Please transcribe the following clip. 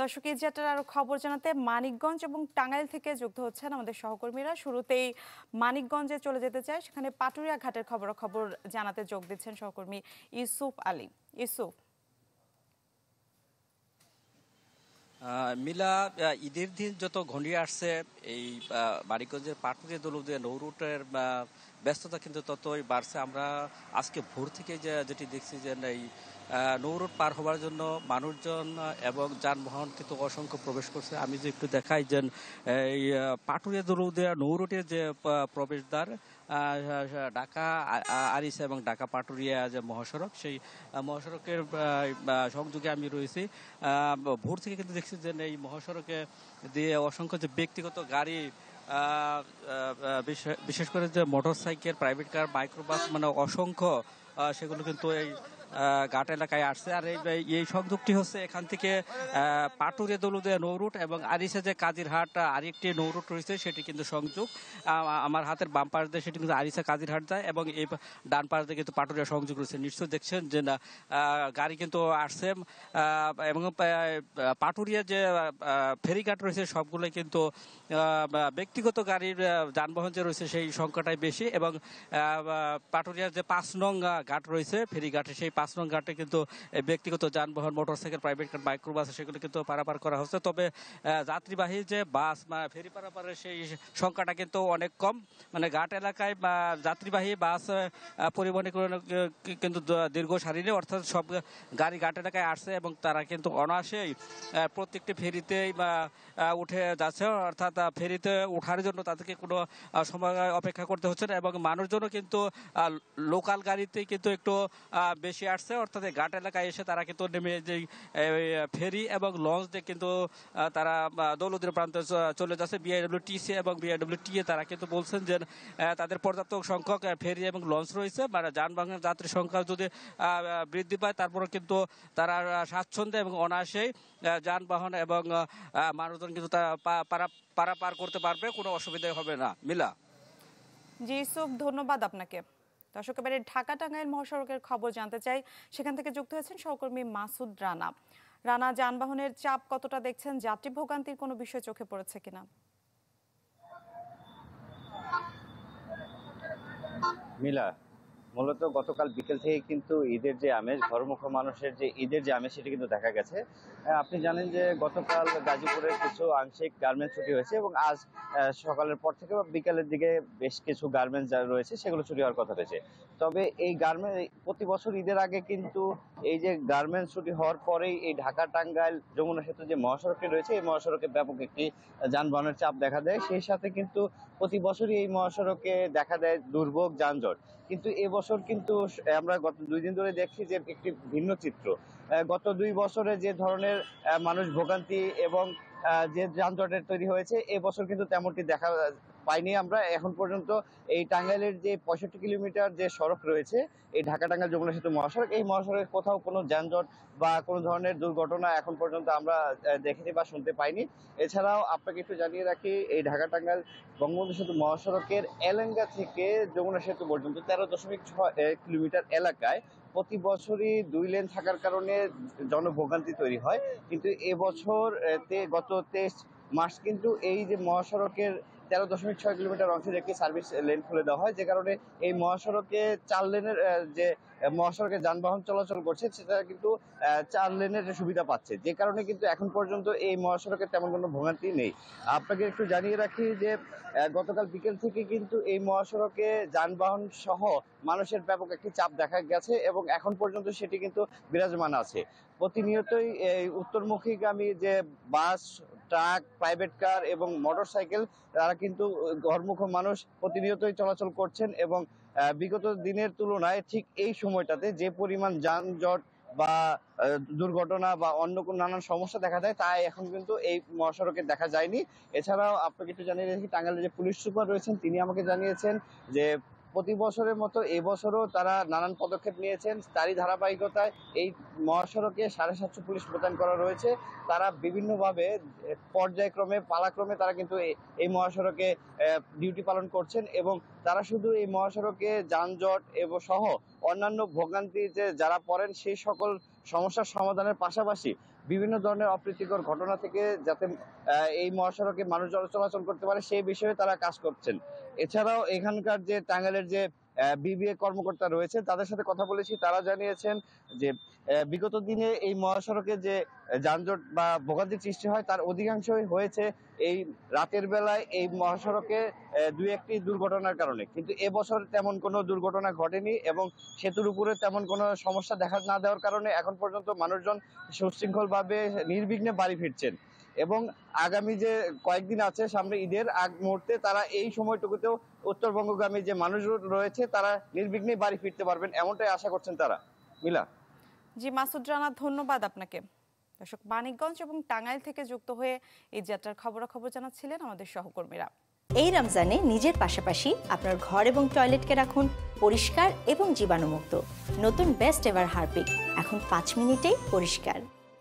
দর্শক এই যাত্রার আরো খবর জানাতে মানিকগঞ্জ এবং টাঙ্গাইল থেকে যুক্ত হচ্ছেন আমাদের সহকর্মীরা। শুরুতেই মানিকগঞ্জে চলে যেতে চাই, সেখানে পাটুরিয়া ঘাটের খবরাখবর জানাতে যোগ দিচ্ছেন সহকর্মী ইউসুফ আলী। ইউসুফ। মিলা, ঈদের দিন যত ঘনিয়ে আসছে এই মানিকগঞ্জের পাটুরিয়া দৌলতদিয়া নৌরুটের ব্যস্ততা কিন্তু ততই বাড়ছে। আমরা আজকে ভোর থেকে যেটি দেখছি যে এই নৌরুট পার হওয়ার জন্য মানুষজন এবং যানবাহন কিন্তু অসংখ্য প্রবেশ করছে। আমি যে একটু দেখাই যে এই পাটুরিয়া দৌলতদিয়া নৌরুটের যে প্রবেশদ্বার ঢাকা আরিচা এবং ঢাকা পাটুরিয়া যে মহাসড়ক, সেই মহাসড়কের সংযোগে আমি রয়েছি। ভোর থেকে কিন্তু দেখছি যে এই মহাসড়কে দিয়ে অসংখ্য যে ব্যক্তিগত গাড়ি, বিশেষ করে যে motor cycle, private car, microbus, মানে অসংখ্য সেগুলো কিন্তু এই ঘাট এলাকায় আসছে। আর এই সংযোগটি হচ্ছে এখান থেকে পাটুরিয়া দৌলতদিয়া নৌরুট এবং আরিচা যে কাজিরহাট আরেকটি নৌরুট রয়েছে, সেটি কিন্তু সংযোগ। আমার হাতের বাম পাশ দিয়ে সেটি কিন্তু আরিচা কাজিরহাট যায় এবং এই ডান পাশ দিয়ে কিন্তু পাটুরিয়া সংযোগ রয়েছে। নিশ্চয়ই দেখছেন যে না গাড়ি কিন্তু আসছে এবং পাটুরিয়া যে ফেরিঘাট রয়েছে সবগুলোই কিন্তু ব্যক্তিগত গাড়ির যানবাহন যে রয়েছে সেই সংখ্যাটাই বেশি। এবং পাটুরিয়ার যে ৫ নং ঘাট রয়েছে ফেরিঘাটে, সেই ৫ নং ঘাটে কিন্তু ব্যক্তিগত যানবাহন, মোটরসাইকেল, প্রাইভেট কার, মাইক্রোবাস সেগুলো কিন্তু পারাপার করা হচ্ছে। তবে যাত্রীবাহী যে বাস ফেরি পারাপারের সেই সংখ্যাটা কিন্তু অনেক কম। মানে ঘাট এলাকায় যাত্রীবাহী বাস পরিবহন কিন্তু দীর্ঘ সারি নেই, অর্থাৎ সব গাড়ি ঘাট এলাকায় আসছে এবং তারা কিন্তু অনায়াসেই প্রত্যেকটি ফেরিতেই উঠে যাচ্ছে। অর্থাৎ ফেরিতে ওঠার জন্য তাদেরকে কোনো সময় অপেক্ষা করতে হচ্ছে না এবং মানুষজনও কিন্তু লোকাল গাড়িতেই কিন্তু একটু বেশি আসছে। অর্থাৎ ঘাট এলাকায় এসে তারা কিন্তু নেমে যে ফেরি এবং লঞ্চ দিয়ে কিন্তু তারা দৌলতদিয়া প্রান্তে চলে যাচ্ছে। বিআইডব্লিউটিসি এবং বিআইডব্লিউটিএ তারা কিন্তু বলছেন যে তাদের পর্যাপ্ত সংখ্যক ফেরি এবং লঞ্চ রয়েছে। মানে যানবাহনের যাত্রীর সংখ্যা যদি বৃদ্ধি পায় তারপরে কিন্তু তারা স্বাচ্ছন্দ্যে এবং অনায়াসেই যানবাহন এবং মানুষজন কিন্তু পারাপার করতে পারবে, কোনো অসুবিধা হবে না। মিলা। জি ইউসুফ, ধন্যবাদ আপনাকে। দর্শক এবারে ঢাকা টাঙ্গাইল মহাসড়কের খবর জানতে চাই, সেখান থেকে যুক্ত হয়েছেন সহকর্মী মাসুদ রানা। রানা, যানবাহনের চাপ কতটা দেখছেন? যাত্রী ভোগান্তির কোনো বিষয় চোখে পড়েছে কিনা? মিলা, মূলত গতকাল বিকেল থেকে কিন্তু ঈদের যে আমেজ, ঘরমুখো মানুষের যে ঈদের যে আমেজ, সেটা কিন্তু দেখা গেছে। আপনি জানেন যে গতকাল গাজীপুরের কিছু আংশিক গার্মেন্টস ছুটি হয়েছে এবং আজ সকালের পর থেকে বা বিকালের দিকে বেশ কিছু গার্মেন্টস যা রয়েছে সেগুলো ছুটি হওয়ার কথা রয়েছে। তবে এই গার্মেন্টস প্রতি বছর ঈদের আগে কিন্তু এই যে গার্মেন্টস ছুটি হওয়ার পরেই এই ঢাকা টাঙ্গাইল যমুনা সেতু যে মহাসড়কটি রয়েছে, এই মহাসড়কে ব্যাপক একটি যানবাহনের চাপ দেখা দেয়। সেই সাথে কিন্তু প্রতি বছরই এই মহাসড়কে দেখা দেয় দুর্ভোগ, যানজট। কিন্তু এবছর কিন্তু আমরা গত 2 দিন ধরে দেখছি যে একটি ভিন্ন চিত্র। গত 2 বছরে যে ধরনের মানুষ ভোগান্তি এবং যে যানজটের তৈরি হয়েছে, এবছর কিন্তু তেমনটি দেখা পাইনি আমরা এখন পর্যন্ত। এই টাঙ্গাইলের যে 65 কিলোমিটার যে সড়ক রয়েছে, এই ঢাকা টাঙ্গাইল যমুনা সেতু মহাসড়ক, এই মহাসড়কে কোথাও কোনো যানজট বা কোনো ধরনের দুর্ঘটনা এখন পর্যন্ত আমরা দেখেছি বা শুনতে পাইনি। এছাড়াও আপনাকে একটু জানিয়ে রাখি, এই ঢাকা টাঙ্গাইল বঙ্গবন্ধু সেতু মহাসড়কের এলেঙ্গা থেকে যমুনা সেতু পর্যন্ত 13.6 কিলোমিটার এলাকায় প্রতি বছরই 2 লেন থাকার কারণে জনভোগান্তি তৈরি হয়। কিন্তু এবছর গত 23 মার্চ কিন্তু এই যে মহাসড়কের 13.6 কিলোমিটার অংশের একটি সার্ভিস লেন খুলে দেওয়া হয়, যে কারণে এই মহাসড়কে 4 লেনের যে মহাসড়কে যানবাহন চলাচল করছে সেটা কিন্তু 4 লেনের সুবিধা পাচ্ছে, যে কারণে কিন্তু এখন পর্যন্ত এই মহাসড়কে তেমন কোনো ভোগান্তি নেই। আপনাকে একটু জানিয়ে রাখি যে গতকাল বিকেল থেকে কিন্তু এই মহাসড়কে যানবাহন সহ মানুষের ব্যাপক একটি চাপ দেখা গেছে এবং এখন পর্যন্ত সেটি কিন্তু বিরাজমান আছে। প্রতিনিয়তই এই উত্তরমুখীগামী যে বাস, ট্রাক, প্রাইভেট কার এবং মোটর সাইকেল, তারা কিন্তু ঘরমুখো মানুষ প্রতিনিয়তই চলাচল করছেন এবং বিগত দিনের তুলনায় ঠিক এই সময়টাতে যে পরিমাণ যানজট বা দুর্ঘটনা বা অন্য কোনো নানান সমস্যা দেখা দেয়, তা এখন কিন্তু এই মহাসড়কে দেখা যায়নি। এছাড়াও আপনাকে একটু জানিয়ে রাখি, টাঙ্গাইলের যে পুলিশ সুপার রয়েছেন তিনি আমাকে জানিয়েছেন যে প্রতি বছরের মতো এবছরও তারা নানান পদক্ষেপ নিয়েছেন। তারই ধারাবাহিকতায় এই মহাসড়কে 750 পুলিশ মোতায়েন করা রয়েছে। তারা বিভিন্নভাবে পর্যায়ক্রমে, পালাক্রমে তারা কিন্তু এই মহাসড়কে ডিউটি পালন করছেন এবং তারা শুধু এই মহাসড়কে যানজট এবং সহ অন্যান্য ভোগান্তি যে যারা পড়েন সেই সকল সমস্যার সমাধানের পাশাপাশি বিভিন্ন ধরনের অপ্রীতিকর ঘটনা থেকে যাতে এই মহাসড়কে মানুষ চলাচল করতে পারে সেই বিষয়ে তারা কাজ করছেন। এছাড়াও এখানকার যে টাঙ্গাইলের যে বিবিএ কর্মকর্তা রয়েছে তাদের সাথে কথা বলেছি, তারা জানিয়েছেন যে বিগত দিনে এই মহাসড়কে যে যানজট বা ভোগান্তির সৃষ্টি হয় তার অধিকাংশই হয়েছে এই রাতের বেলায় এই মহাসড়কে দুই একটি দুর্ঘটনার কারণে। কিন্তু এবছর তেমন কোনো দুর্ঘটনা ঘটেনি এবং সেতুর উপরে তেমন কোনো সমস্যা দেখা না দেওয়ার কারণে এখন পর্যন্ত মানুষজন সুশৃঙ্খলভাবে নির্বিঘ্নে বাড়ি ফিরছেন। এবং আগামী যে কয়েকদিন আছে সামনে ঈদের আগ মুহূর্তে তারা এই সময়টুকুতেও উত্তরবঙ্গগামী যে মানুষ রয়েছে তারা নির্বিঘ্নে বাড়ি ফিরতে পারবেন, এমনটাই আশা করছেন তারা। মিলা। জি মাসুদ রানা, ধন্যবাদ আপনাকে। দর্শক, মানিকগঞ্জ এবং টাঙ্গাইল থেকে যুক্ত হয়ে এই যাত্রার খবরাখবর জানাচ্ছিলেন আমাদের সহকর্মীরা। এই রমজানে নিজের পাশাপাশি আপনার ঘর এবং টয়লেটকে রাখুন পরিষ্কার এবং জীবাণুমুক্ত। নতুন বেস্ট এভার হারপিক এখন 5 মিনিটেই পরিষ্কার।